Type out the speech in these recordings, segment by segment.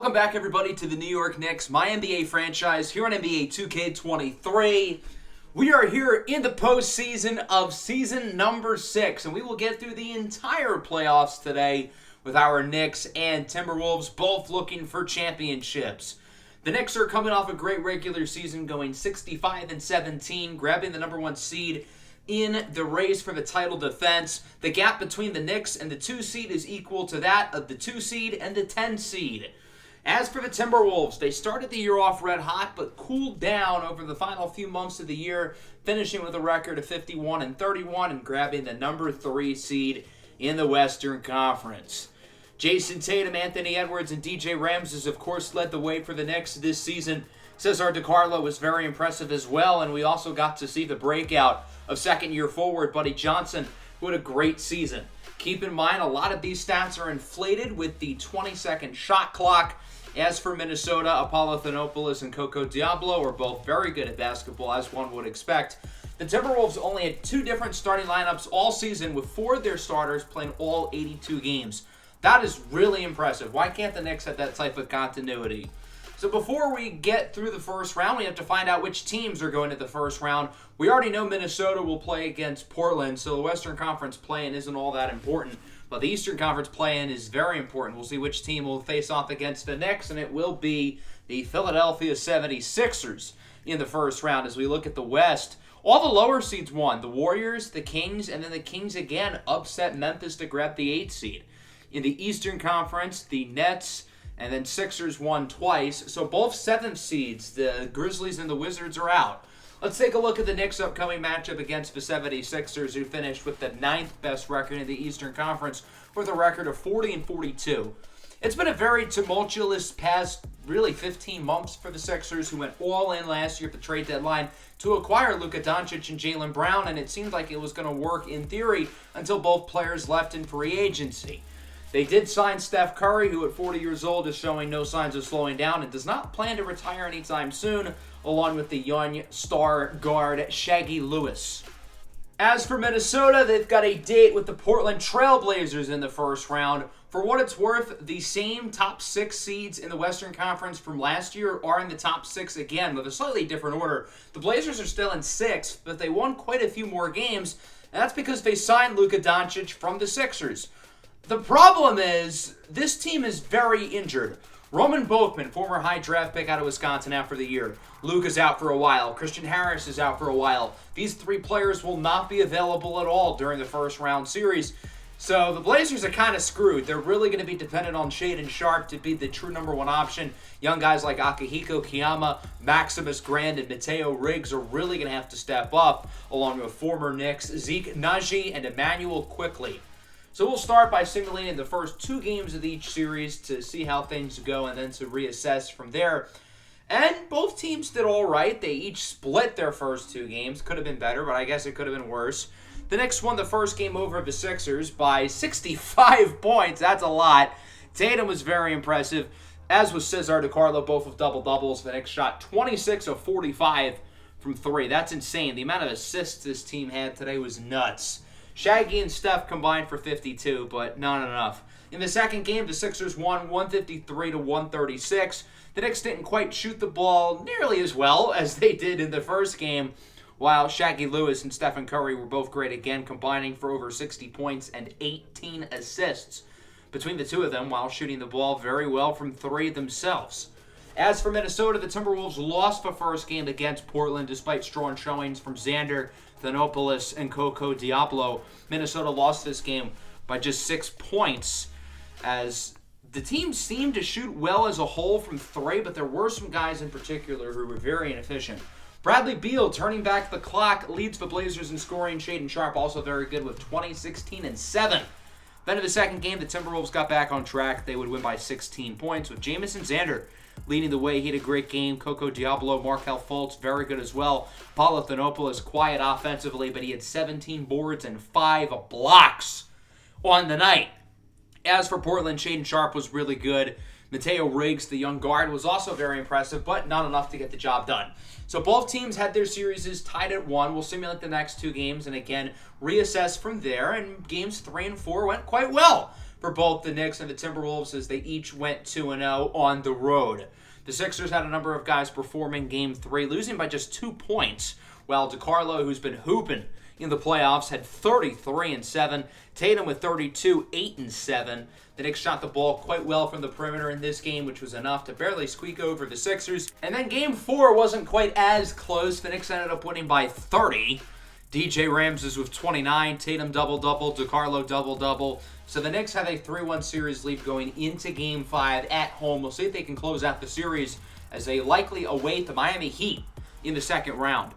Welcome back, everybody, to the New York Knicks, MyNBA franchise, here on NBA 2K23. We are here in the postseason of season number 6, and we will get through the entire playoffs today with our Knicks and Timberwolves both looking for championships. The Knicks are coming off a great regular season, going 65-17, grabbing the number 1 seed in the race for the title defense. The gap between the Knicks and the 2 seed is equal to that of the 2 seed and the 10 seed. As for the Timberwolves, they started the year off red hot, but cooled down over the final few months of the year, finishing with a record of 51-31 and grabbing the number 3 seed in the Western Conference. Jason Tatum, Anthony Edwards, and DJ Ramses, of course, led the way for the Knicks this season. Cesar DiCarlo was very impressive as well, and we also got to see the breakout of second-year forward Buddy Johnson, who had a great season. Keep in mind, a lot of these stats are inflated with the 20-second shot clock. As for Minnesota, Apollo Thanopoulos and Coco Diablo are both very good at basketball, as one would expect. The Timberwolves only had 2 different starting lineups all season, with 4 of their starters playing all 82 games. That is really impressive. Why can't the Knicks have that type of continuity? So before we get through the first round, we have to find out which teams are going to the first round. We already know Minnesota will play against Portland, so the Western Conference play-in isn't all that important. But the Eastern Conference play-in is very important. We'll see which team will face off against the Knicks, and it will be the Philadelphia 76ers in the first round. As we look at the West, all the lower seeds won. The Warriors, the Kings, and then the Kings again upset Memphis to grab the 8th seed. In the Eastern Conference, the Nets and then Sixers won twice. So both 7th seeds, the Grizzlies and the Wizards, are out. Let's take a look at the Knicks' upcoming matchup against the 76ers, who finished with the 9th best record in the Eastern Conference with a record of 40-42. It's been a very tumultuous past, really, 15 months for the Sixers, who went all in last year at the trade deadline to acquire Luka Doncic and Jaylen Brown, and it seemed like it was going to work in theory until both players left in free agency. They did sign Steph Curry, who at 40 years old is showing no signs of slowing down and does not plan to retire anytime soon, along with the young star guard Shaggy Lewis. As for Minnesota, they've got a date with the Portland Trail Blazers in the first round. For what it's worth, the same top 6 seeds in the Western Conference from last year are in the top 6 again, with a slightly different order. The Blazers are still in 6th, but they won quite a few more games, and that's because they signed Luka Doncic from the Sixers. The problem is, this team is very injured. Roman Bothman, former high draft pick out of Wisconsin after the year. Luka's out for a while. Christian Harris is out for a while. These 3 players will not be available at all during the first round series. So the Blazers are kind of screwed. They're really going to be dependent on Shaedon Sharpe to be the true number 1 option. Young guys like Akihiko Kiyama, Maximus Grand, and Mateo Riggs are really going to have to step up, along with former Knicks Zeke Naji and Emmanuel Quickley. So we'll start by simulating the first 2 games of each series to see how things go and then to reassess from there. And both teams did all right. They each split their first 2 games. Could have been better, but I guess it could have been worse. The Knicks won the first game over the Sixers by 65 points. That's a lot. Tatum was very impressive, as was Cesar DiCarlo, both with double-doubles. The Knicks shot 26 of 45 from 3. That's insane. The amount of assists this team had today was nuts. Shaggy and Steph combined for 52, but not enough. In the second game, the Sixers won 153-136. The Knicks didn't quite shoot the ball nearly as well as they did in the first game, while Shaggy Lewis and Stephen Curry were both great again, combining for over 60 points and 18 assists between the 2 of them, while shooting the ball very well from 3 themselves. As for Minnesota, the Timberwolves lost the first game against Portland despite strong showings from Xander, Thanopoulos, and Coco Diablo. Minnesota lost this game by just 6 points, as the team seemed to shoot well as a whole from 3, but there were some guys in particular who were very inefficient. Bradley Beal, turning back the clock, leads the Blazers in scoring. Shaedon Sharpe also very good with 20, 16, and 7. Then in the second game, the Timberwolves got back on track. They would win by 16 points with Jamison Xander leading the way. He had a great game. Coco Diablo, Markelle Fultz, very good as well. Paulo Thanopoulos, quiet offensively, but he had 17 boards and 5 blocks on the night. As for Portland, Shaedon Sharpe was really good. Mateo Riggs, the young guard, was also very impressive, but not enough to get the job done. So both teams had their series tied at 1. We'll simulate the next 2 games and again reassess from there. And games 3 and 4 went quite well for both the Knicks and the Timberwolves as they each went 2-0 on the road. The Sixers had a number of guys performing Game 3, losing by just 2 points, while DiCarlo, who's been hooping in the playoffs, had 33 and 7. Tatum with 32, 8 and 7. The Knicks shot the ball quite well from the perimeter in this game, which was enough to barely squeak over the Sixers. And then Game 4 wasn't quite as close. The Knicks ended up winning by 30. DJ Ramses with 29, Tatum double-double, DiCarlo double-double. So the Knicks have a 3-1 series lead going into Game 5 at home. We'll see if they can close out the series as they likely await the Miami Heat in the second round.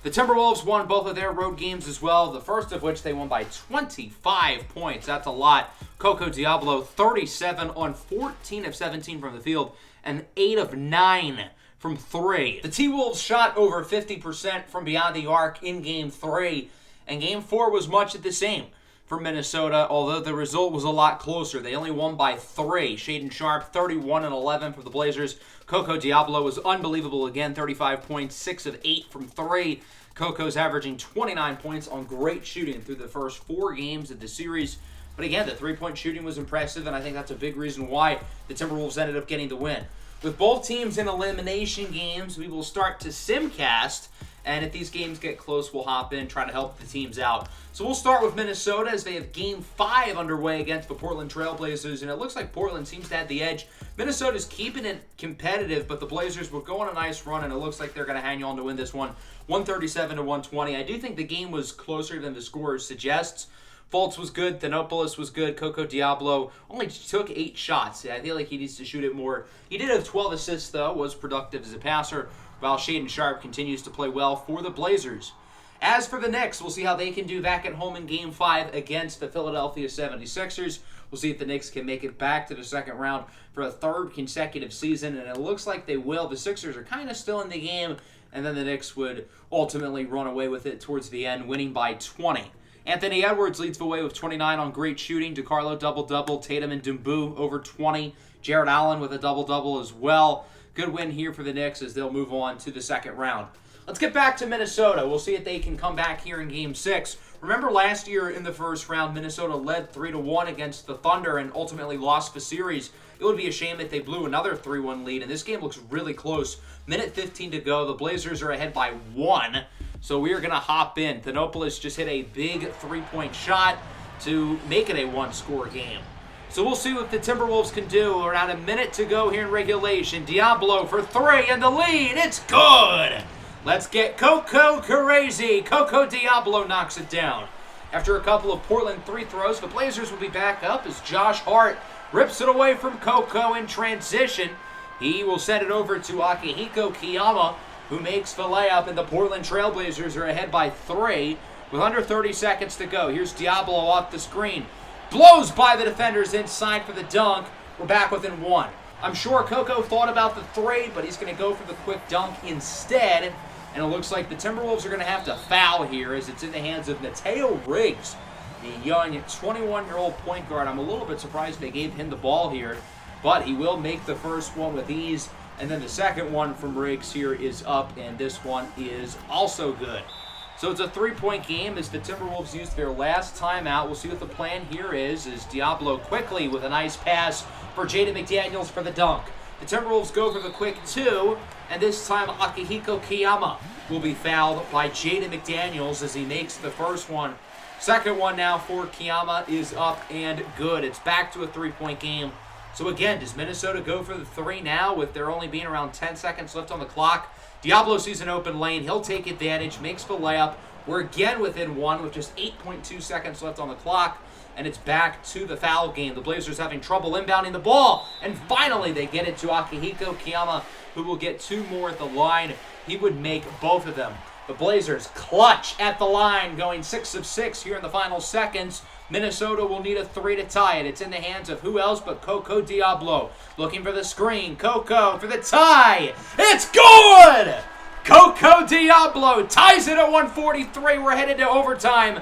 The Timberwolves won both of their road games as well, the first of which they won by 25 points. That's a lot. Coco Diablo, 37 on 14 of 17 from the field and 8 of 9 from 3. The T-Wolves shot over 50% from beyond the arc in Game 3, and Game 4 was much the same for Minnesota, although the result was a lot closer. They only won by 3. Shaedon Sharpe, 31 and 11 for the Blazers. Coco Diablo was unbelievable again, 35 points, 6 of 8 from 3. Coco's averaging 29 points on great shooting through the first 4 games of the series. But again, the three-point shooting was impressive, and I think that's a big reason why the Timberwolves ended up getting the win. With both teams in elimination games, we will start to simcast, and if these games get close, we'll hop in, try to help the teams out. So we'll start with Minnesota as they have Game 5 underway against the Portland Trail Blazers, and it looks like Portland seems to have the edge. Minnesota's keeping it competitive, but the Blazers will go on a nice run, and it looks like they're going to hang on to win this one, 137-120. I do think the game was closer than the score suggests. Fultz was good, Thanopoulos was good, Coco Diablo only took 8 shots. I feel like he needs to shoot it more. He did have 12 assists, though, was productive as a passer, while Shaedon Sharpe continues to play well for the Blazers. As for the Knicks, we'll see how they can do back at home in Game 5 against the Philadelphia 76ers. We'll see if the Knicks can make it back to the second round for a 3rd consecutive season, and it looks like they will. The Sixers are kind of still in the game, and then the Knicks would ultimately run away with it towards the end, winning by 20. Anthony Edwards leads the way with 29 on great shooting. DiCarlo double-double. Tatum and Dumbu over 20. Jarrett Allen with a double-double as well. Good win here for the Knicks as they'll move on to the second round. Let's get back to Minnesota. We'll see if they can come back here in Game 6. Remember last year in the first round, Minnesota led 3-1 against the Thunder and ultimately lost the series. It would be a shame if they blew another 3-1 lead, and this game looks really close. Minute 15 to go. The Blazers are ahead by 1. So we are going to hop in. Thanopoulos just hit a big 3-point shot to make it a 1-score game. So we'll see what the Timberwolves can do. Around a minute to go here in regulation. Diablo for 3 and the lead. It's good. Let's get Coco crazy. Coco Diablo knocks it down. After a couple of Portland 3 throws, the Blazers will be back up as Josh Hart rips it away from Coco in transition. He will send it over to Akihiko Kiyama, who makes the layup, and the Portland Trail Blazers are ahead by 3 with under 30 seconds to go. Here's Diablo off the screen. Blows by the defenders inside for the dunk. We're back within 1. I'm sure Coco thought about the 3, but he's going to go for the quick dunk instead. And it looks like the Timberwolves are going to have to foul here as it's in the hands of Mateo Riggs, the young 21-year-old point guard. I'm a little bit surprised they gave him the ball here, but he will make the first one with ease. And then the second one from Riggs here is up, and this one is also good. So it's a 3-point game as the Timberwolves used their last timeout. We'll see what the plan here is as Diablo quickly with a nice pass for Jaden McDaniels for the dunk. The Timberwolves go for the quick 2, and this time Akihiko Kiyama will be fouled by Jaden McDaniels as he makes the first one. Second one now for Kiyama is up and good. It's back to a 3-point game. So again, does Minnesota go for the 3 now with there only being around 10 seconds left on the clock? Diablo sees an open lane. He'll take advantage, makes the layup. We're again within 1 with just 8.2 seconds left on the clock, and it's back to the foul game. The Blazers having trouble inbounding the ball, and finally they get it to Akihiko Kiyama, who will get 2 more at the line. He would make both of them. The Blazers clutch at the line, going 6 of 6 here in the final seconds. Minnesota will need a 3 to tie it. It's in the hands of who else but Coco Diablo. Looking for the screen. Coco for the tie. It's good! Coco Diablo ties it at 143. We're headed to overtime,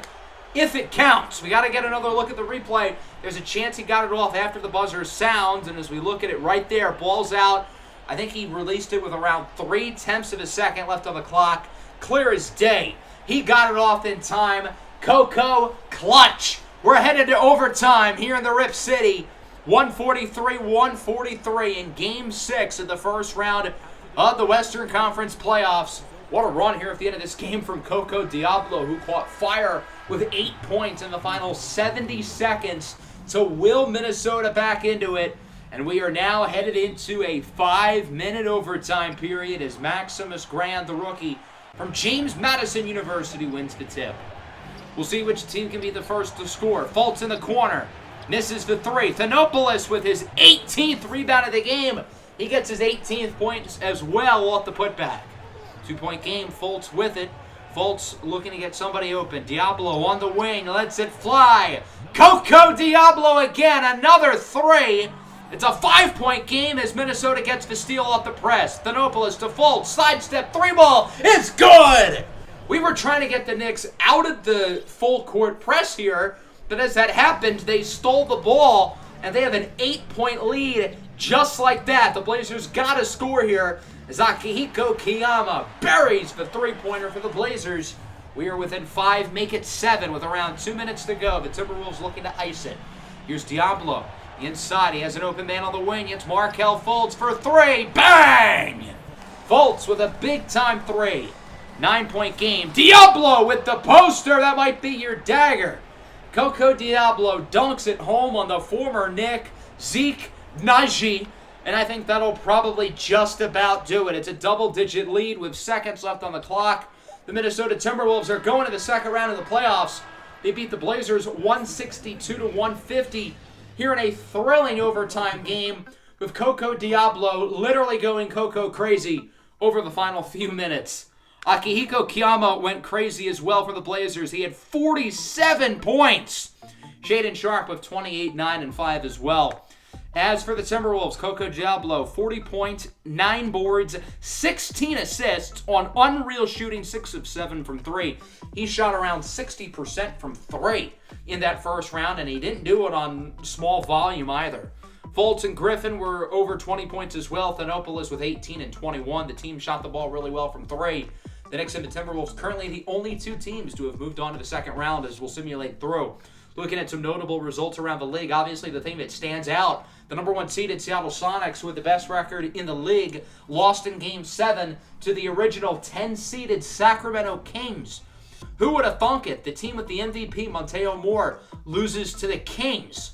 if it counts. We got to get another look at the replay. There's a chance he got it off after the buzzer sounds, and as we look at it right there, ball's out. I think he released it with around 0.3 of a second left on the clock. Clear as day. He got it off in time. Coco, clutch. We're headed to overtime here in the Rip City. 143-143 in Game 6 of the first round of the Western Conference playoffs. What a run here at the end of this game from Coco Diablo, who caught fire with 8 points in the final 70 seconds to will Minnesota back into it. And we are now headed into a 5-minute overtime period as Maximus Grand, the rookie from James Madison University, wins the tip. We'll see which team can be the first to score. Fultz in the corner. Misses the three. Thanopoulos with his 18th rebound of the game. He gets his 18th points as well off the putback. 2-point game. Fultz with it. Fultz looking to get somebody open. Diablo on the wing. Lets it fly. Coco Diablo again. Another three. It's a 5-point game as Minnesota gets the steal off the press. Thanopoulos to Fultz. Sidestep three ball. It's good! We were trying to get the Knicks out of the full court press here, but as that happened, they stole the ball, and they have an 8-point lead just like that. The Blazers got to score here as Akihiko Kiyama buries the three-pointer for the Blazers. We are within 5, make it 7 with around 2 minutes to go. The Timberwolves looking to ice it. Here's Diablo inside. He has an open man on the wing. It's Markelle Fultz for three. Bang! Fultz with a big-time three. 9-point game. Diablo with the poster. That might be your dagger. Coco Diablo dunks it home on the former Knick, Zeke Naji. And I think that'll probably just about do it. It's a double-digit lead with seconds left on the clock. The Minnesota Timberwolves are going to the second round of the playoffs. They beat the Blazers 162-150 here in a thrilling overtime game with Coco Diablo literally going Coco crazy over the final few minutes. Akihiko Kiyama went crazy as well for the Blazers. He had 47 points. Shaedon Sharpe with 28, 9, and 5 as well. As for the Timberwolves, Coco Diablo, 40 points, 9 boards, 16 assists on unreal shooting, 6 of 7 from 3. He shot around 60% from 3 in that first round, and he didn't do it on small volume either. Fultz and Griffin were over 20 points as well. Thanopoulos with 18 and 21. The team shot the ball really well from 3. The Knicks and the Timberwolves currently the only two teams to have moved on to the second round, as we'll simulate through. Looking at some notable results around the league, obviously the thing that stands out, the number 1 seeded Seattle Sonics with the best record in the league lost in Game 7 to the original 10-seeded Sacramento Kings. Who would have thunk it? The team with the MVP, Montejo Moore, loses to the Kings.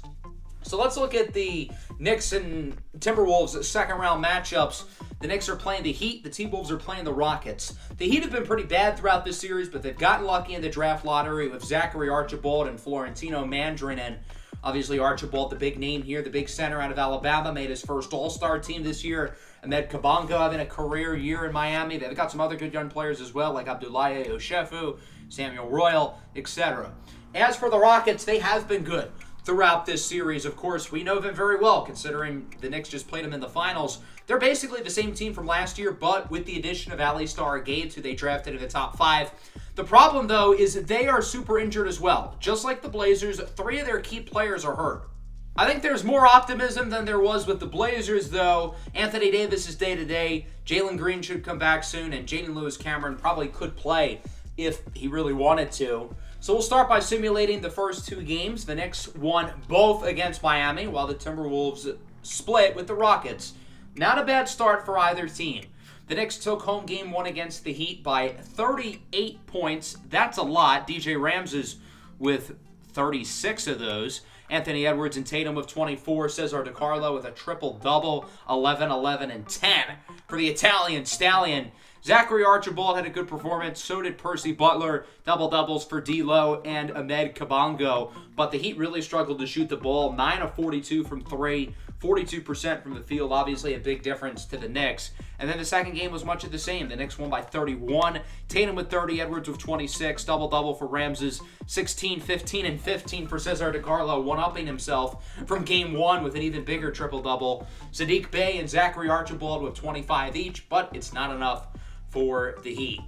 So let's look at the Knicks and Timberwolves second round matchups. The Knicks are playing the Heat. The T-Wolves are playing the Rockets. The Heat have been pretty bad throughout this series, but they've gotten lucky in the draft lottery with Zachary Archibald and Florentino Mandarin. And obviously Archibald, the big name here, the big center out of Alabama, made his first All-Star team this year. Ahmed Kabongo having a career year in Miami. They've got some other good young players as well, like Abdoulaye Oshefu, Samuel Royal, etc. As for the Rockets, they have been good throughout this series. Of course, we know them very well, considering the Knicks just played them in the finals. They're basically the same team from last year, but with the addition of Alistar Gates, who they drafted in the top 5. The problem, though, is they are super injured as well. Just like the Blazers, 3 of their key players are hurt. I think there's more optimism than there was with the Blazers, though. Anthony Davis is day-to-day. Jalen Green should come back soon, and Jaden Lewis-Cameron probably could play if he really wanted to. So we'll start by simulating the first 2 games. The Knicks won both against Miami, while the Timberwolves split with the Rockets. Not a bad start for either team. The Knicks took home game 1 against the Heat by 38 points. That's a lot. DJ Ramses with 36 of those. Anthony Edwards and Tatum with 24. Cesar DiCarlo with a triple-double, 11, 11, and 10 for the Italian Stallion. Zachary Archibald had a good performance. So did Percy Butler. Double-doubles for D'Lo and Ahmed Kabongo. But the Heat really struggled to shoot the ball. 9 of 42 from 3. 42% from the field. Obviously a big difference to the Knicks. And then the second game was much of the same. The Knicks won by 31. Tatum with 30. Edwards with 26. Double-double for Ramses. 16, 15, and 15 for Cesar DiCarlo. One-upping himself from game 1 with an even bigger triple-double. Sadiq Bey and Zachary Archibald with 25 each. But it's not enough for the Heat.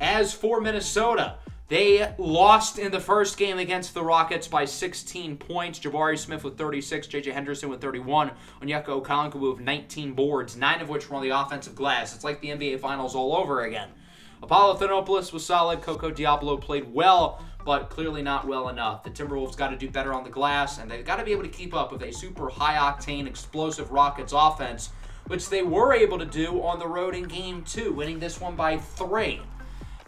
As for Minnesota, they lost in the first game against the Rockets by 16 points. Jabari Smith with 36, J.J. Henderson with 31, Onyeka Okongwu with 19 boards, 9 of which were on the offensive glass. It's like the NBA Finals all over again. Apollo Thanopoulos was solid. Coco Diablo played well, but clearly not well enough. The Timberwolves got to do better on the glass, and they've got to be able to keep up with a super high-octane, explosive Rockets offense, which they were able to do on the road in Game 2, winning this one by 3.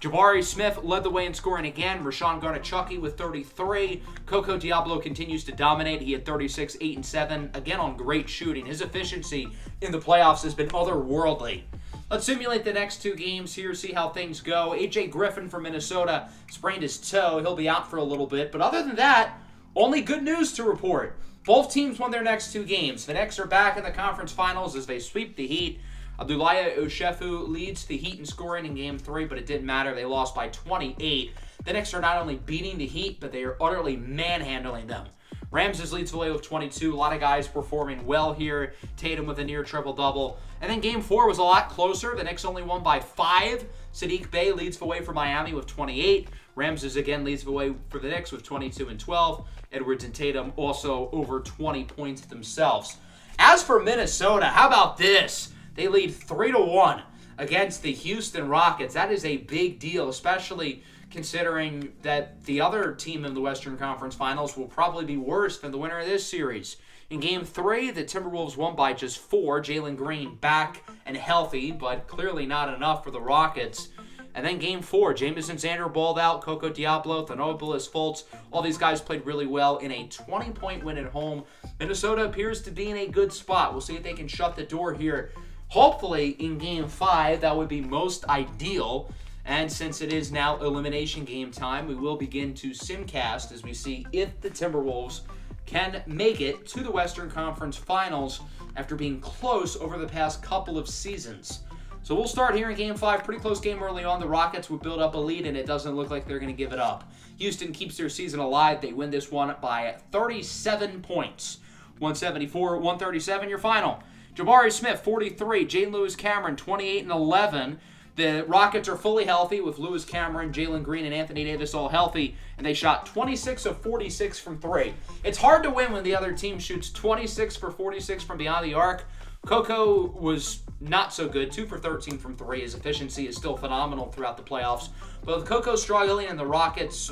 Jabari Smith led the way in scoring again. Rashawn Garnachucky with 33. Coco Diablo continues to dominate. He had 36, 8, and 7, again on great shooting. His efficiency in the playoffs has been otherworldly. Let's simulate the next 2 games here, see how things go. A.J. Griffin from Minnesota sprained his toe. He'll be out for a little bit. But other than that, only good news to report. Both teams won their next 2 games. The Knicks are back in the conference finals as they sweep the Heat. Abdoulaye Oshefu leads the Heat in scoring in Game 3, but it didn't matter. They lost by 28. The Knicks are not only beating the Heat, but they are utterly manhandling them. Ramses leads the way with 22. A lot of guys performing well here. Tatum with a near triple-double. And then Game 4 was a lot closer. The Knicks only won by 5. Sadiq Bey leads the way for Miami with 28. Ramses again leads the way for the Knicks with 22 and 12. Edwards and Tatum also over 20 points themselves. As for Minnesota, how about this? They lead 3-1 against the Houston Rockets. That is a big deal, especially considering that the other team in the Western Conference Finals will probably be worse than the winner of this series. In Game 3, the Timberwolves won by just 4. Jalen Green back and healthy, but clearly not enough for the Rockets. And then Game 4, Jamison Xander balled out, Coco Diablo, Thanobilis Fultz. All these guys played really well in a 20-point win at home. Minnesota appears to be in a good spot. We'll see if they can shut the door here. Hopefully, in Game 5, that would be most ideal. And since it is now elimination game time, we will begin to simcast as we see if the Timberwolves can make it to the Western Conference Finals after being close over the past couple of seasons. So we'll start here in Game 5. Pretty close game early on. The Rockets would build up a lead, and it doesn't look like they're going to give it up. Houston keeps their season alive. They win this one by 37 points. 174-137, your final. Jabari Smith, 43. Jalen Lewis Cameron, 28 and 11. The Rockets are fully healthy with Lewis Cameron, Jalen Green, and Anthony Davis all healthy, and they shot 26 of 46 from 3. It's hard to win when the other team shoots 26 for 46 from beyond the arc. Coco was not so good, 2 for 13 from 3. His efficiency is still phenomenal throughout the playoffs. But with Coco struggling and the Rockets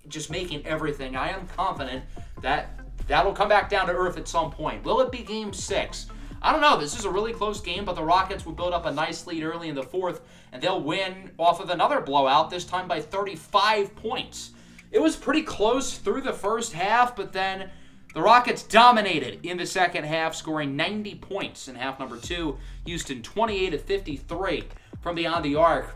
just making everything, I am confident that that'll come back down to earth at some point. Will it be Game 6? I don't know. This is a really close game, but the Rockets will build up a nice lead early in the 4th, and they'll win off of another blowout, this time by 35 points. It was pretty close through the first half, but then the Rockets dominated in the second half, scoring 90 points in half number 2. Houston 28 of 53 from beyond the arc.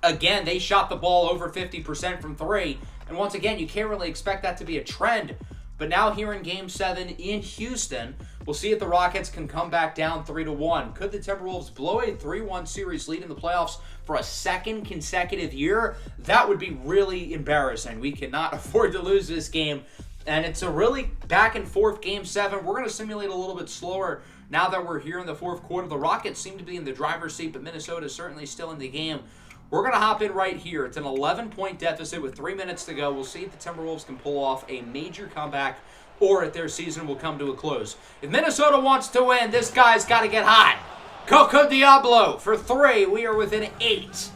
Again, they shot the ball over 50% from 3, and once again, you can't really expect that to be a trend. But now here in Game 7 in Houston, we'll see if the Rockets can come back down 3-1. Could the Timberwolves blow a 3-1 series lead in the playoffs for a second consecutive year? That would be really embarrassing. We cannot afford to lose this game. And it's a really back and forth Game 7. We're going to simulate a little bit slower now that we're here in the 4th quarter. The Rockets seem to be in the driver's seat, but Minnesota is certainly still in the game. We're going to hop in right here. It's an 11-point deficit with 3 minutes to go. We'll see if the Timberwolves can pull off a major comeback or if their season will come to a close. If Minnesota wants to win, this guy's got to get hot. Coco Diablo for 3. We are within 8.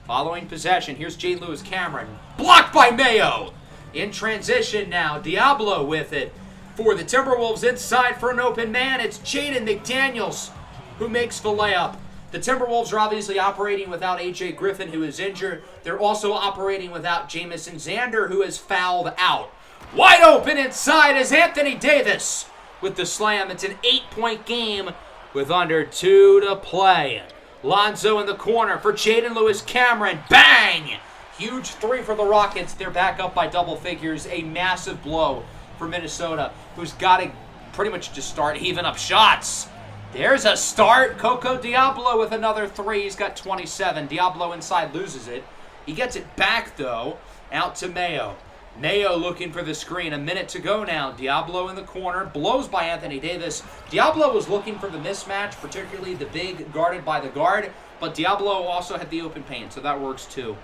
Following possession, here's J. Lewis Cameron. Blocked by Mayo. In transition now, Diablo with it. For the Timberwolves inside for an open man, it's Jaden McDaniels who makes the layup. The Timberwolves are obviously operating without A.J. Griffin, who is injured. They're also operating without Jamison Xander, who is fouled out. Wide open inside is Anthony Davis with the slam. It's an 8-point game with under 2 to play. Lonzo in the corner for Jaden Lewis Cameron. Bang! Huge 3 for the Rockets. They're back up by double figures. A massive blow for Minnesota, who's got to pretty much just start heaving up shots. There's a start. Coco Diablo with another 3. He's got 27. Diablo inside loses it. He gets it back, though, out to Mayo. Mayo looking for the screen. A minute to go now. Diablo in the corner. Blows by Anthony Davis. Diablo was looking for the mismatch, particularly the big guarded by the guard. But Diablo also had the open paint, so that works too.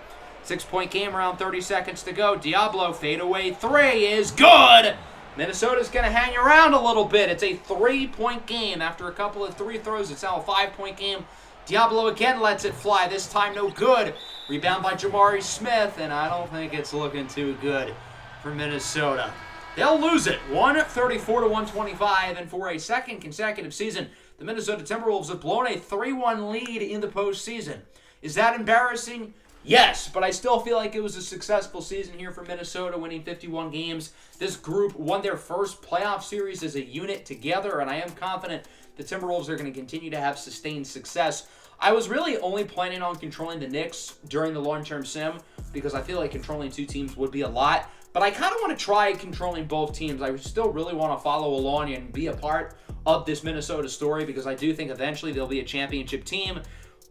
6-point game, around 30 seconds to go. Diablo fadeaway 3 is good. Minnesota's going to hang around a little bit. It's a 3-point game. After a couple of 3 throws, it's now a 5-point game. Diablo again lets it fly. This time no good. Rebound by Jamari Smith, and I don't think it's looking too good for Minnesota. They'll lose it, 134-125, and for a second consecutive season, the Minnesota Timberwolves have blown a 3-1 lead in the postseason. Is that embarrassing? Yes, but I still feel like it was a successful season here for Minnesota, winning 51 games. This group won their first playoff series as a unit together, and I am confident the Timberwolves are going to continue to have sustained success. I was really only planning on controlling the Knicks during the long-term sim because I feel like controlling two teams would be a lot. But I kind of want to try controlling both teams. I still really want to follow along and be a part of this Minnesota story because I do think eventually they'll be a championship team.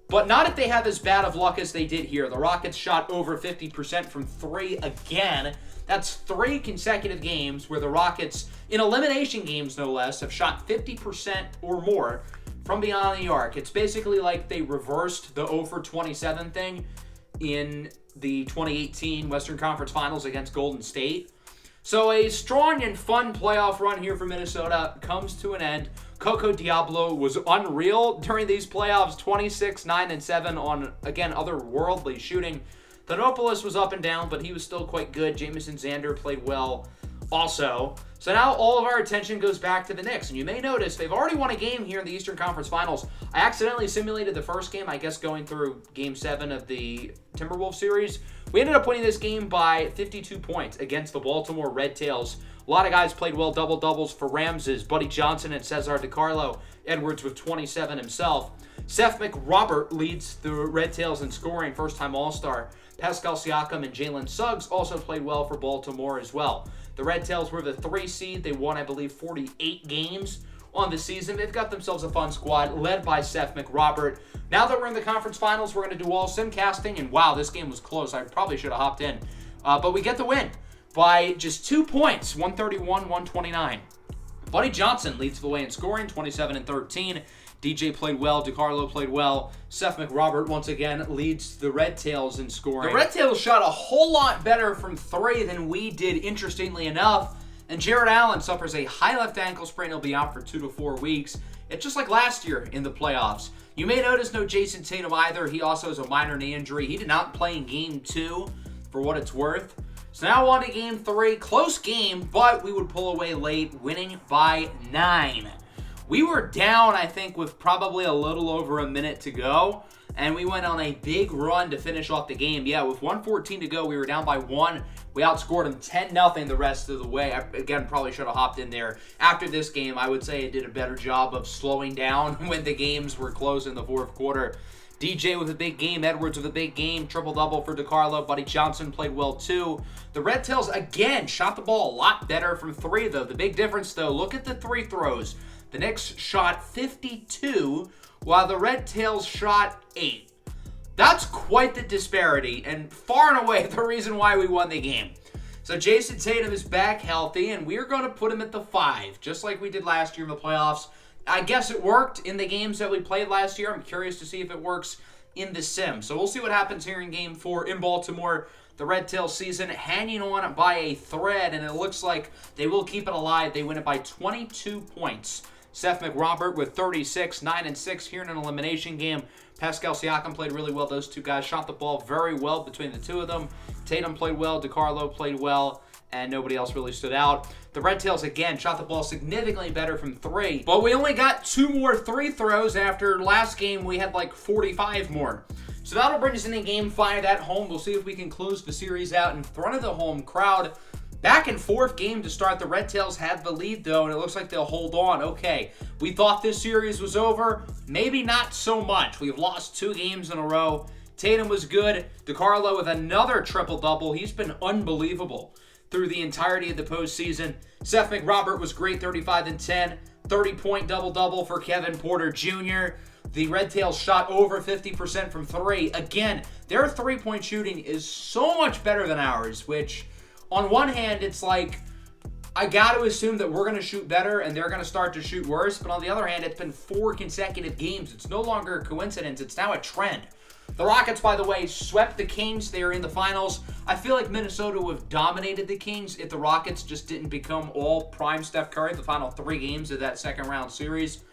But not if they have as bad of luck as they did here. The Rockets shot over 50% from three again. That's 3 consecutive games where the Rockets, in elimination games no less, have shot 50% or more from beyond the arc. It's basically like they reversed the 0 for 27 thing in the 2018 Western Conference Finals against Golden State. So a strong and fun playoff run here for Minnesota comes to an end. Coco Diablo was unreal during these playoffs, 26, 9, and 7 on, again, otherworldly shooting. Thanopoulos was up and down, but he was still quite good. Jamison Xander played well also. So now all of our attention goes back to the Knicks. And you may notice they've already won a game here in the Eastern Conference Finals. I accidentally simulated the first game, I guess going through Game 7 of the Timberwolves series. We ended up winning this game by 52 points against the Baltimore Red Tails. A lot of guys played well, double-doubles for Ramses, Buddy Johnson and Cesar DiCarlo. Edwards with 27 himself. Seth McRobert leads the Red Tails in scoring, first-time All-Star. Pascal Siakam and Jalen Suggs also played well for Baltimore as well. The Red Tails were the 3 seed. They won, I believe, 48 games on the season. They've got themselves a fun squad led by Seth McRobert. Now that we're in the conference finals, we're going to do all sim casting. And wow, this game was close. I probably should have hopped in. But we get the win by just 2 points, 131-129. Buddy Johnson leads the way in scoring, 27 and 13. DJ played well. DiCarlo played well. Seth McRobert, once again, leads the Red Tails in scoring. The Red Tails shot a whole lot better from 3 than we did, interestingly enough. And Jared Allen suffers a high left ankle sprain. He'll be out for 2 to 4 weeks. It's just like last year in the playoffs. You may notice no Jason Tatum either. He also has a minor knee injury. He did not play in Game 2, for what it's worth. So now on to Game 3. Close game, but we would pull away late, winning by 9. We were down, I think, with probably a little over a minute to go, and we went on a big run to finish off the game. Yeah, with 1:14 to go, we were down by 1. We outscored them 10-0 the rest of the way. I, again, probably should have hopped in there. After this game, I would say it did a better job of slowing down when the games were close in the fourth quarter. DJ with a big game, Edwards with a big game, triple-double for DiCarlo. Buddy Johnson played well too. The Red Tails, again, shot the ball a lot better from 3, though. The big difference, though, look at the 3 throws. The Knicks shot 52, while the Red Tails shot 8. That's quite the disparity, and far and away the reason why we won the game. So Jason Tatum is back healthy, and we're going to put him at the 5, just like we did last year in the playoffs. I guess it worked in the games that we played last year. I'm curious to see if it works in the sim. So we'll see what happens here in Game 4 in Baltimore. The Red Tails season hanging on by a thread, and it looks like they will keep it alive. They win it by 22 points. Seth McRobert with 36, 9 and 6 here in an elimination game. Pascal Siakam played really well. Those two guys shot the ball very well between the two of them. Tatum played well. DiCarlo played well. And nobody else really stood out. The Red Tails, again, shot the ball significantly better from 3. But we only got 2 more 3 throws after last game. We had like 45 more. So that'll bring us into Game 5 at home. We'll see if we can close the series out in front of the home crowd. Back and forth game to start. The Red Tails have the lead, though, and it looks like they'll hold on. Okay, we thought this series was over. Maybe not so much. We've lost 2 games in a row. Tatum was good. DiCarlo with another triple-double. He's been unbelievable through the entirety of the postseason. Seth McRobert was great, 35 and 10. 30-point double-double for Kevin Porter Jr. The Red Tails shot over 50% from 3. Again, their 3-point shooting is so much better than ours, which on one hand, it's like, I got to assume that we're going to shoot better and they're going to start to shoot worse. But on the other hand, it's been 4 consecutive games. It's no longer a coincidence. It's now a trend. The Rockets, by the way, swept the Kings. They are in the finals. I feel like Minnesota would have dominated the Kings if the Rockets just didn't become all prime Steph Curry the final 3 games of that second round series.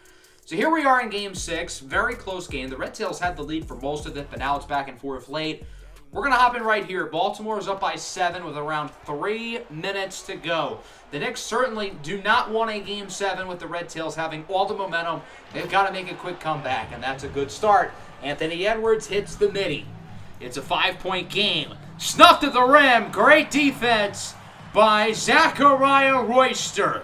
So here we are in Game 6. Very close game. The Red Tails had the lead for most of it, but now it's back and forth late. We're going to hop in right here. Baltimore is up by 7 with around 3 minutes to go. The Knicks certainly do not want a Game 7 with the Red Tails having all the momentum. They've got to make a quick comeback, and that's a good start. Anthony Edwards hits the midi. It's a 5-point game. Snuffed at the rim. Great defense by Zachariah Royster.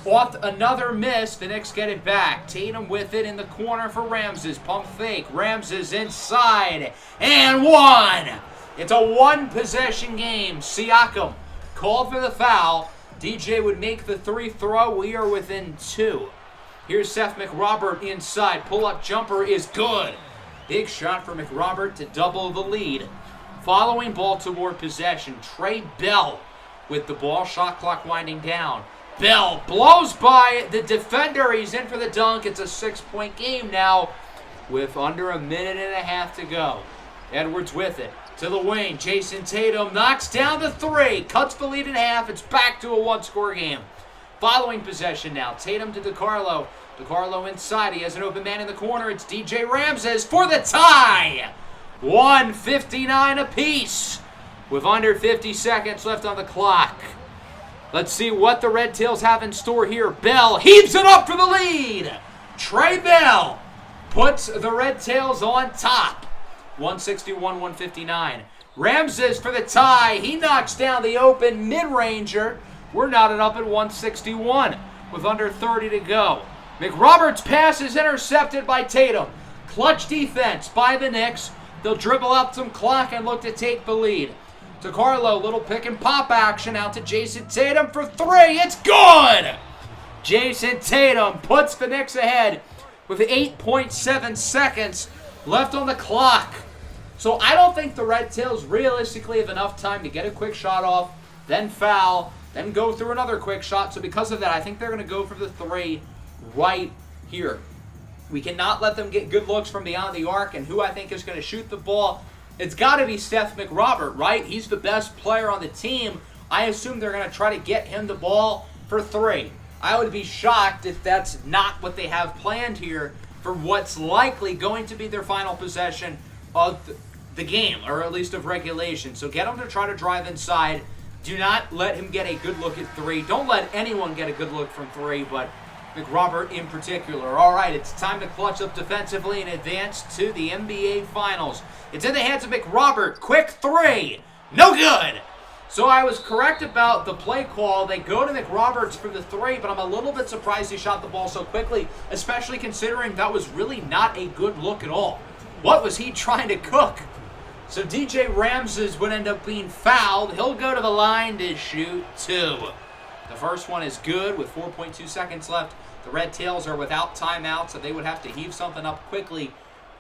Off another miss, the Knicks get it back. Tatum with it in the corner for Ramses. Pump fake. Ramses inside. And one! It's a one-possession game. Siakam called for the foul. DJ would make the 3 throw. We are within 2. Here's Seth McRobert inside. Pull-up jumper is good. Big shot for McRobert to double the lead. Following Baltimore possession, Trey Bell with the ball. Shot clock winding down. Bell blows by the defender. He's in for the dunk. It's a 6-point game now with under a minute and a half to go. Edwards with it. To the wing. Jason Tatum knocks down the 3. Cuts the lead in half. It's back to a one-score game. Following possession now. Tatum to DiCarlo. DiCarlo inside. He has an open man in the corner. It's DJ Ramses for the tie. 1:59 apiece with under 50 seconds left on the clock. Let's see what the Red Tails have in store here. Bell heaves it up for the lead. Trey Bell puts the Red Tails on top. 161-159. Ramses for the tie. He knocks down the open mid-ranger. We're knotted up at 161 with under 30 to go. McRoberts' pass is intercepted by Tatum. Clutch defense by the Knicks. They'll dribble out some clock and look to take the lead. DiCarlo, little pick and pop action out to Jason Tatum for 3. It's good! Jason Tatum puts the Knicks ahead with 8.7 seconds left on the clock. So I don't think the Red Tails realistically have enough time to get a quick shot off, then foul, then go through another quick shot. So because of that, I think they're going to go for the 3 right here. We cannot let them get good looks from beyond the arc, and who I think is going to shoot the ball, it's got to be Seth McRobert, right? He's the best player on the team. I assume they're going to try to get him the ball for 3. I would be shocked if that's not what they have planned here for what's likely going to be their final possession of the game, or at least of regulation. So get him to try to drive inside. Do not let him get a good look at 3. Don't let anyone get a good look from 3, but McRobert in particular. All right, it's time to clutch up defensively and advance to the NBA Finals. It's in the hands of McRobert. Quick 3. No good. So I was correct about the play call. They go to McRoberts for the 3, but I'm a little bit surprised he shot the ball so quickly, especially considering that was really not a good look at all. What was he trying to cook? So DJ Ramses would end up being fouled. He'll go to the line to shoot 2. The first one is good with 4.2 seconds left. The Red Tails are without timeout, so they would have to heave something up quickly.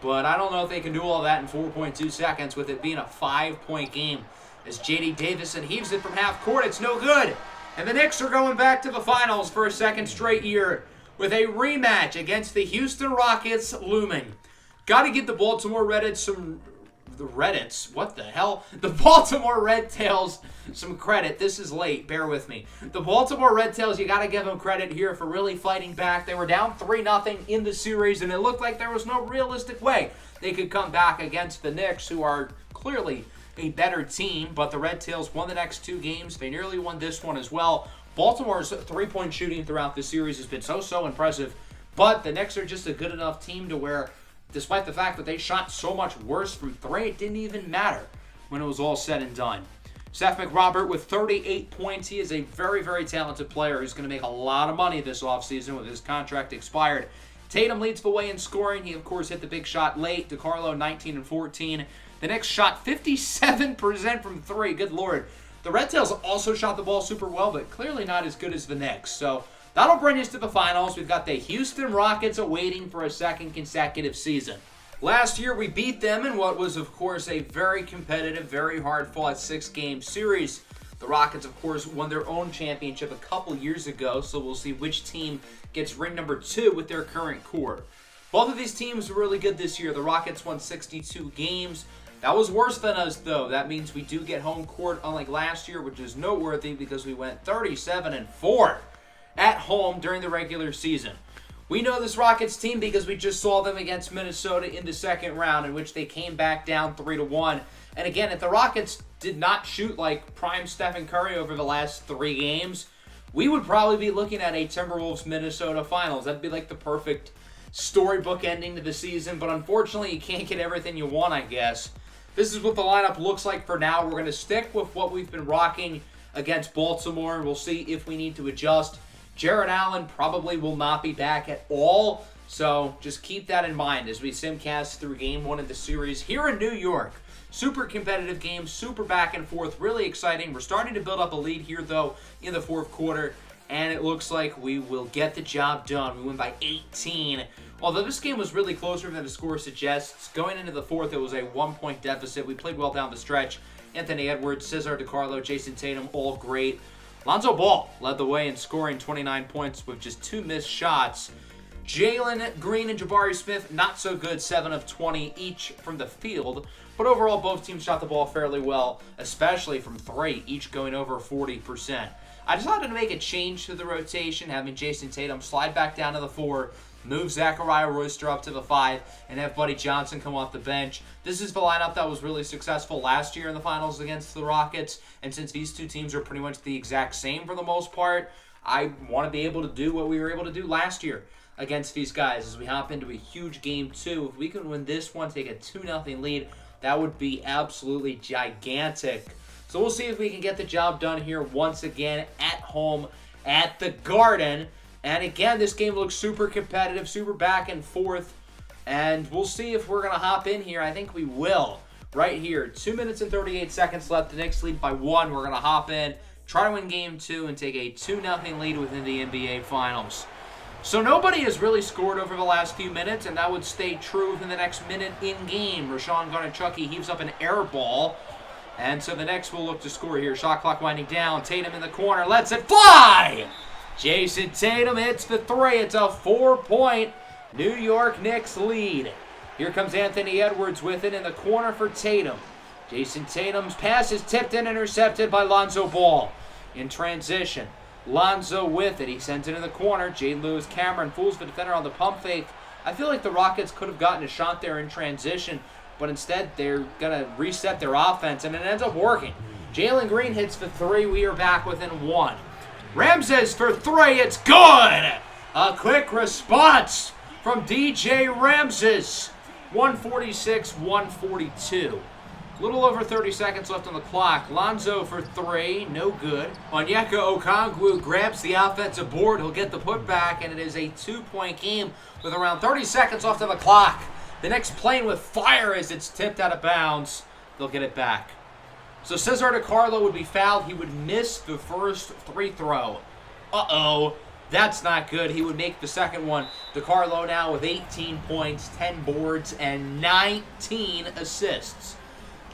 But I don't know if they can do all that in 4.2 seconds with it being a 5-point game. As J.D. Davison heaves it from half court, it's no good. And the Knicks are going back to the finals for a second straight year with a rematch against the Houston Rockets looming. Got to give the Baltimore The Baltimore Red Tails some credit. This is late. Bear with me. The Baltimore Red Tails, you got to give them credit here for really fighting back. They were down 3-0 in the series, and it looked like there was no realistic way they could come back against the Knicks, who are clearly a better team. But the Red Tails won the next 2 games. They nearly won this one as well. Baltimore's 3-point shooting throughout the series has been so impressive. But the Knicks are just a good enough team to where, despite the fact that they shot so much worse from 3, it didn't even matter when it was all said and done. Seth McRobert with 38 points. He is a very talented player who's going to make a lot of money this offseason with his contract expired. Tatum leads the way in scoring. He, of course, hit the big shot late. DiCarlo, 19 and 14. The Knicks shot 57% from 3. Good Lord. The Red Tails also shot the ball super well, but clearly not as good as the Knicks. So that'll bring us to the finals. We've got the Houston Rockets awaiting for a second consecutive season. Last year, we beat them in what was, of course, a very competitive, very hard-fought 6-game series. The Rockets, of course, won their own championship a couple years ago, so we'll see which team gets ring number 2 with their current core. Both of these teams were really good this year. The Rockets won 62 games. That was worse than us, though. That means we do get home court, unlike last year, which is noteworthy because we went 37-4 at home during the regular season. We know this Rockets team because we just saw them against Minnesota in the second round, in which they came back down 3-1. And again, if the Rockets did not shoot like prime Stephen Curry over the last 3 games, we would probably be looking at a Timberwolves-Minnesota finals. That'd be like the perfect storybook ending to the season, but unfortunately you can't get everything you want, I guess. This is what the lineup looks like for now. We're going to stick with what we've been rocking against Baltimore, and we'll see if we need to adjust. Jarrett Allen probably will not be back at all, so just keep that in mind as we simcast through Game 1 of the series here in New York. Super competitive game, super back and forth, really exciting. We're starting to build up a lead here, though, in the fourth quarter, and it looks like we will get the job done. We win by 18. Although this game was really closer than the score suggests, going into the fourth, it was a 1-point deficit. We played well down the stretch. Anthony Edwards, Cesar DiCarlo, Jason Tatum, all great. Lonzo Ball led the way in scoring 29 points with just 2 missed shots. Jalen Green and Jabari Smith, not so good, 7 of 20 each from the field. But overall, both teams shot the ball fairly well, especially from 3, each going over 40%. I decided to make a change to the rotation, having Jason Tatum slide back down to the 4, move Zachariah Royster up to the 5, and have Buddy Johnson come off the bench. This is the lineup that was really successful last year in the finals against the Rockets, and since these two teams are pretty much the exact same for the most part, I want to be able to do what we were able to do last year against these guys as we hop into a huge Game 2. If we can win this one, take a 2-0 lead, that would be absolutely gigantic. So we'll see if we can get the job done here once again at home at the Garden. And again, this game looks super competitive, super back and forth. And we'll see if we're going to hop in here. I think we will. Right here, 2 minutes and 38 seconds left. The Knicks lead by 1. We're going to hop in, try to win Game 2, and take a 2-0 lead within the NBA Finals. So nobody has really scored over the last few minutes, and that would stay true within the next minute in-game. Rashawn Garnachucky heaves up an air ball. And so the Knicks will look to score here. Shot clock winding down. Tatum in the corner. Lets it fly! Jason Tatum hits the 3. It's a 4-point New York Knicks lead. Here comes Anthony Edwards with it in the corner for Tatum. Jason Tatum's pass is tipped and intercepted by Lonzo Ball. In transition, Lonzo with it. He sends it in the corner. J. Lewis Cameron fools the defender on the pump fake. I feel like the Rockets could have gotten a shot there in transition, but instead they're going to reset their offense, and it ends up working. Jalen Green hits the 3. We are back within 1. Ramses for 3. It's good! A quick response from DJ Ramses. 146-142. A little over 30 seconds left on the clock. Lonzo for 3. No good. Onyeka Okongwu grabs the offensive board. He'll get the putback, and it is a 2-point game with around 30 seconds left on the clock. The Knicks playing with fire as it's tipped out of bounds. They'll get it back. So Cesar DiCarlo would be fouled. He would miss the first free throw. Uh-oh. That's not good. He would make the second one. DiCarlo now with 18 points, 10 boards, and 19 assists.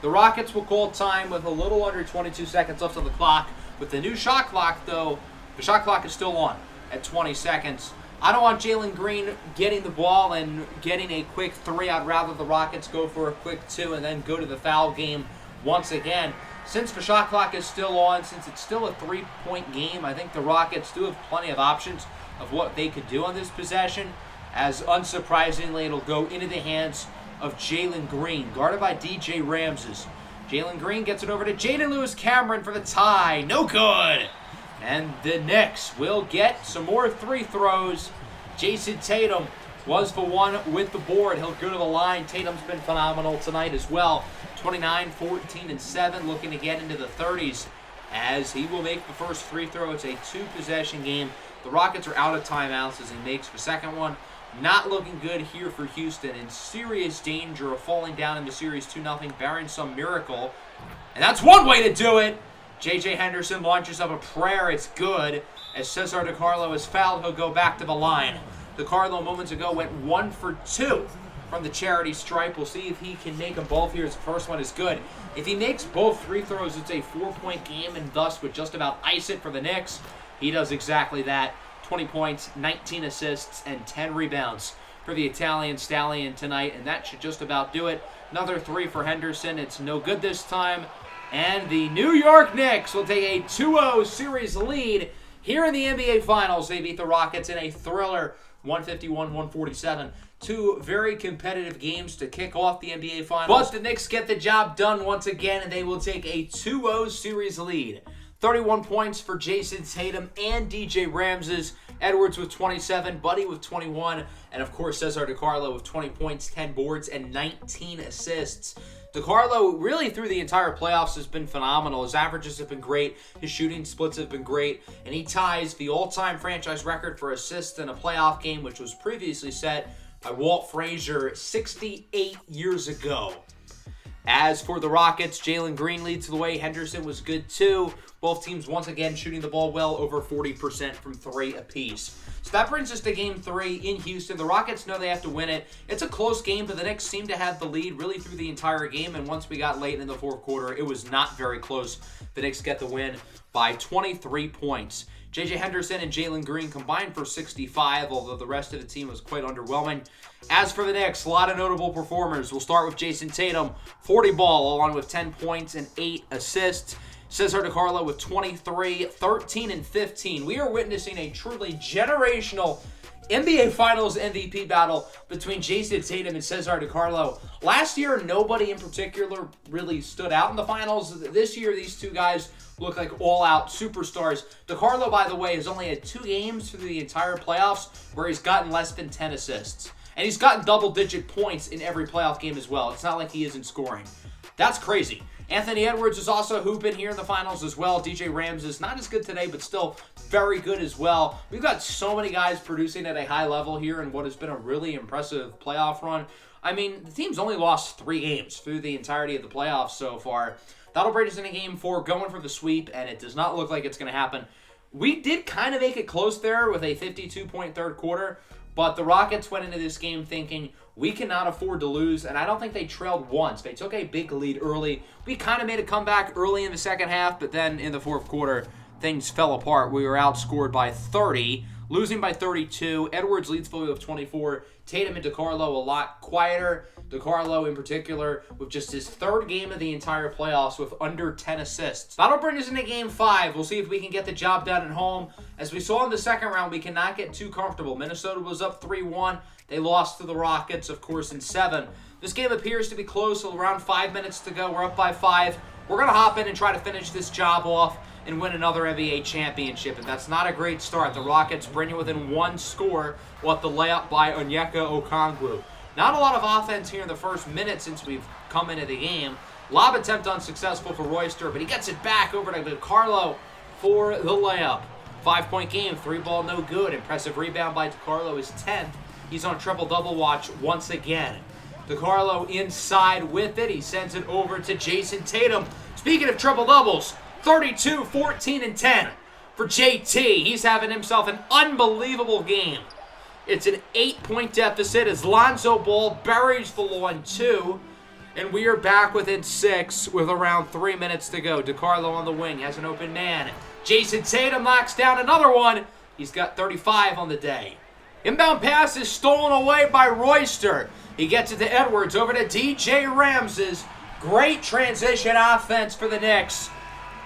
The Rockets will call time with a little under 22 seconds left on the clock. With the new shot clock, though, the shot clock is still on at 20 seconds. I don't want Jalen Green getting the ball and getting a quick 3. I'd rather the Rockets go for a quick 2 and then go to the foul game once again. Since the shot clock is still on, since it's still a 3-point game, I think the Rockets do have plenty of options of what they could do on this possession, as unsurprisingly it'll go into the hands of Jalen Green, guarded by DJ Ramses. Jalen Green gets it over to Jaden Lewis Cameron for the tie. No good! And the Knicks will get some more 3 throws. Jason Tatum was the one with the board. He'll go to the line. Tatum's been phenomenal tonight as well. 29, 14, and 7, looking to get into the 30s as he will make the first free throw. It's a 2-possession game. The Rockets are out of timeouts as he makes the second one. Not looking good here for Houston, in serious danger of falling down in the series 2-0, barring some miracle. And that's one way to do it. J.J. Henderson launches up a prayer. It's good. As Cesar DiCarlo is fouled, he'll go back to the line. DiCarlo moments ago went 1 for 2 from the charity stripe. We'll see if he can make them both here. His first one is good. If he makes both free throws, it's a 4-point game and thus would just about ice it for the Knicks. He does exactly that. 20 points, 19 assists, and 10 rebounds for the Italian Stallion tonight, and that should just about do it. Another 3 for Henderson. It's no good this time. And the New York Knicks will take a 2-0 series lead here in the NBA Finals. They beat the Rockets in a thriller, 151-147. Two very competitive games to kick off the NBA Finals. But the Knicks get the job done once again, and they will take a 2-0 series lead. 31 points for Jason Tatum and DJ Ramses. Edwards with 27, Buddy with 21, and of course Cesar DiCarlo with 20 points, 10 boards, and 19 assists. DiCarlo really through the entire playoffs has been phenomenal. His averages have been great. His shooting splits have been great. And he ties the all-time franchise record for assists in a playoff game, which was previously set by Walt Frazier 68 years ago. As for the Rockets, Jalen Green leads the way. Henderson was good too. Both teams once again shooting the ball well over 40% from three apiece. So that brings us to Game 3 in Houston. The Rockets know they have to win it. It's a close game, but the Knicks seem to have the lead really through the entire game. And once we got late in the fourth quarter, it was not very close. The Knicks get the win by 23 points. J.J. Henderson and Jalen Green combined for 65, although the rest of the team was quite underwhelming. As for the Knicks, a lot of notable performers. We'll start with Jason Tatum, 40 ball, along with 10 points and 8 assists. Cesar DiCarlo with 23, 13, and 15. We are witnessing a truly generational NBA Finals MVP battle between Jason Tatum and Cesar DiCarlo. Last year, nobody in particular really stood out in the finals. This year, these two guys look like all-out superstars. DiCarlo, by the way, has only had 2 games through the entire playoffs where he's gotten less than 10 assists. And he's gotten double-digit points in every playoff game as well. It's not like he isn't scoring. That's crazy. Anthony Edwards is also hooping here in the finals as well. DJ Ramses, not as good today, but still very good as well. We've got so many guys producing at a high level here in what has been a really impressive playoff run. I mean, the team's only lost 3 games through the entirety of the playoffs so far. That'll bring us into Game 4, going for the sweep, and it does not look like it's going to happen. We did kind of make it close there with a 52-point third quarter, but the Rockets went into this game thinking, we cannot afford to lose, and I don't think they trailed once. They took a big lead early. We kind of made a comeback early in the second half, but then in the fourth quarter, things fell apart. We were outscored by 30, losing by 32. Edwards leads fully with 24. Tatum and DiCarlo a lot quieter. DiCarlo in particular with just his 3rd game of the entire playoffs with under 10 assists. That'll bring us into Game 5. We'll see if we can get the job done at home. As we saw in the second round, we cannot get too comfortable. Minnesota was up 3-1. They lost to the Rockets, of course, in 7. This game appears to be close, so around 5 minutes to go. We're up by 5. We're going to hop in and try to finish this job off and win another NBA championship, and that's not a great start. The Rockets bring you within 1 score with the layup by Onyeka Okongwu. Not a lot of offense here in the first minute since we've come into the game. Lob attempt unsuccessful for Royster, but he gets it back over to DiCarlo for the layup. 5-point game, 3-ball no good. Impressive rebound by DiCarlo, his 10th. He's on triple-double watch once again. DiCarlo inside with it. He sends it over to Jason Tatum. Speaking of triple-doubles, 32, 14, and 10 for JT. He's having himself an unbelievable game. It's an 8-point deficit as Lonzo Ball buries the lawn 2. And we are back within 6 with around 3 minutes to go. DiCarlo on the wing has an open man. Jason Tatum knocks down another one. He's got 35 on the day. Inbound pass is stolen away by Royster. He gets it to Edwards over to DJ Ramses. Great transition offense for the Knicks.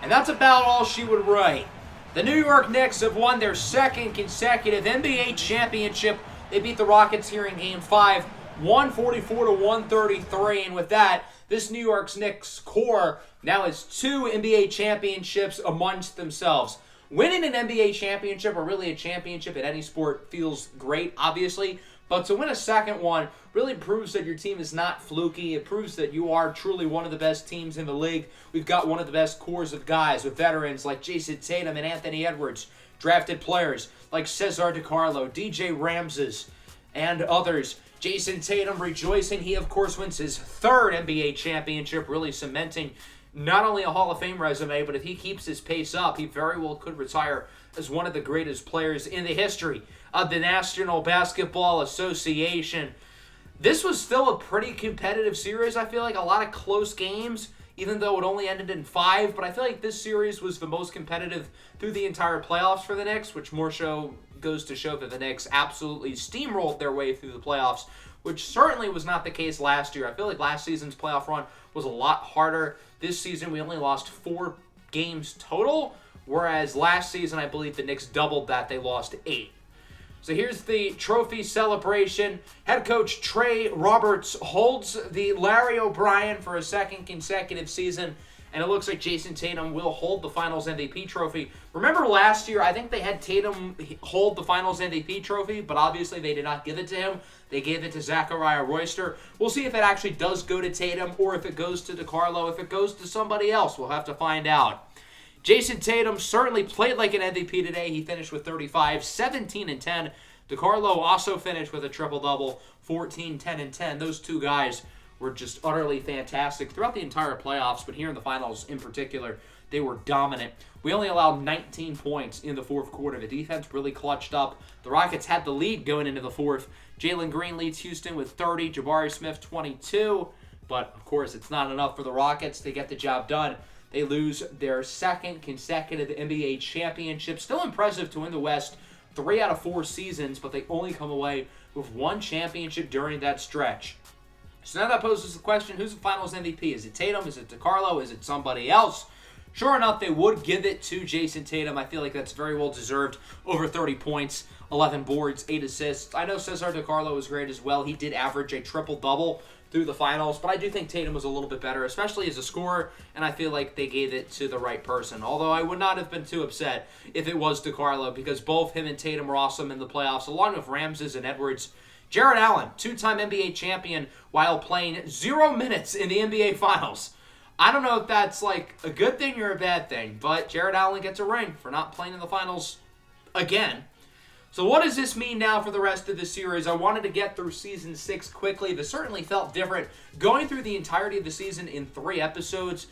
And that's about all she would write. The New York Knicks have won their 2nd consecutive NBA championship. They beat the Rockets here in Game 5, 144-133. And with that, this New York Knicks core now has 2 NBA championships amongst themselves. Winning an NBA championship, or really a championship in any sport, feels great, obviously. But to win a second one really proves that your team is not fluky. It proves that you are truly one of the best teams in the league. We've got one of the best cores of guys with veterans like Jason Tatum and Anthony Edwards. Drafted players like Cesar DiCarlo, DJ Ramses, and others. Jason Tatum rejoicing. He, of course, wins his 3rd NBA championship, really cementing not only a Hall of Fame resume, but if he keeps his pace up, he very well could retire as one of the greatest players in the history of the National Basketball Association. This was still a pretty competitive series. I feel like a lot of close games, even though it only ended in 5. But I feel like this series was the most competitive through the entire playoffs for the Knicks, which more so goes to show that the Knicks absolutely steamrolled their way through the playoffs, which certainly was not the case last year. I feel like last season's playoff run was a lot harder. This season, we only lost 4 games total, whereas last season, I believe the Knicks doubled that. They lost 8. So here's the trophy celebration. Head coach Trey Roberts holds the Larry O'Brien for a second consecutive season. And it looks like Jason Tatum will hold the Finals MVP trophy. Remember last year, I think they had Tatum hold the Finals MVP trophy, but obviously they did not give it to him. They gave it to Zachariah Royster. We'll see if it actually does go to Tatum or if it goes to DeCarlo. If it goes to somebody else, we'll have to find out. Jason Tatum certainly played like an MVP today. He finished with 35, 17, and 10. DeCarlo also finished with a triple-double, 14, 10, and 10. Those two guys were just utterly fantastic throughout the entire playoffs, but here in the finals in particular, they were dominant. We only allowed 19 points in the fourth quarter. The defense really clutched up. The Rockets had the lead going into the fourth. Jalen Green leads Houston with 30, Jabari Smith 22, but of course it's not enough for the Rockets to get the job done. They lose their second consecutive NBA championship. Still impressive to win the West 3 out of 4 seasons, but they only come away with one championship during that stretch. So now that poses the question, who's the Finals MVP? Is it Tatum? Is it DeCarlo? Is it somebody else? Sure enough, they would give it to Jason Tatum. I feel like that's very well deserved. Over 30 points, 11 boards, 8 assists. I know Cesar DeCarlo was great as well. He did average a triple-double through the finals, but I do think Tatum was a little bit better, especially as a scorer, and I feel like they gave it to the right person. Although I would not have been too upset if it was DeCarlo, because both him and Tatum were awesome in the playoffs, along with Ramses and Edwards. Jarrett Allen, 2-time NBA champion while playing 0 minutes in the NBA Finals. I don't know if that's like a good thing or a bad thing, but Jarrett Allen gets a ring for not playing in the finals again. So what does this mean now for the rest of the series? I wanted to get through Season 6 quickly. This certainly felt different. Going through the entirety of the season in 3 episodes,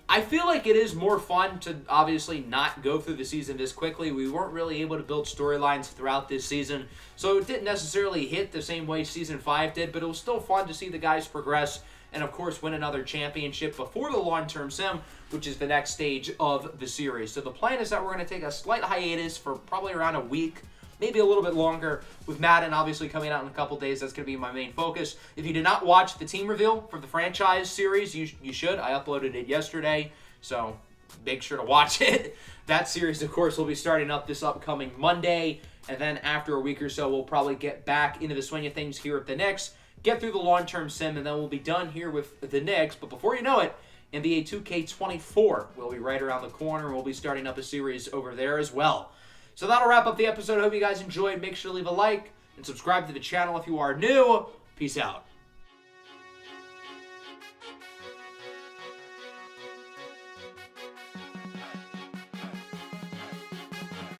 I feel like it is more fun to obviously not go through the season this quickly. We weren't really able to build storylines throughout this season, so it didn't necessarily hit the same way Season 5 did, but it was still fun to see the guys progress and, of course, win another championship before the long-term sim, which is the next stage of the series. So the plan is that we're going to take a slight hiatus for probably around a week, maybe a little bit longer, with Madden obviously coming out in a couple days. That's going to be my main focus. If you did not watch the team reveal for the franchise series, you should. I uploaded it yesterday, so make sure to watch it. That series, of course, will be starting up this upcoming Monday, and then after a week or so, we'll probably get back into the swing of things here at the Knicks, get through the long-term sim, and then we'll be done here with the Knicks. But before you know it, NBA 2K24 will be right around the corner, and we'll be starting up a series over there as well. So that'll wrap up the episode. I hope you guys enjoyed. Make sure to leave a like and subscribe to the channel if you are new. Peace out.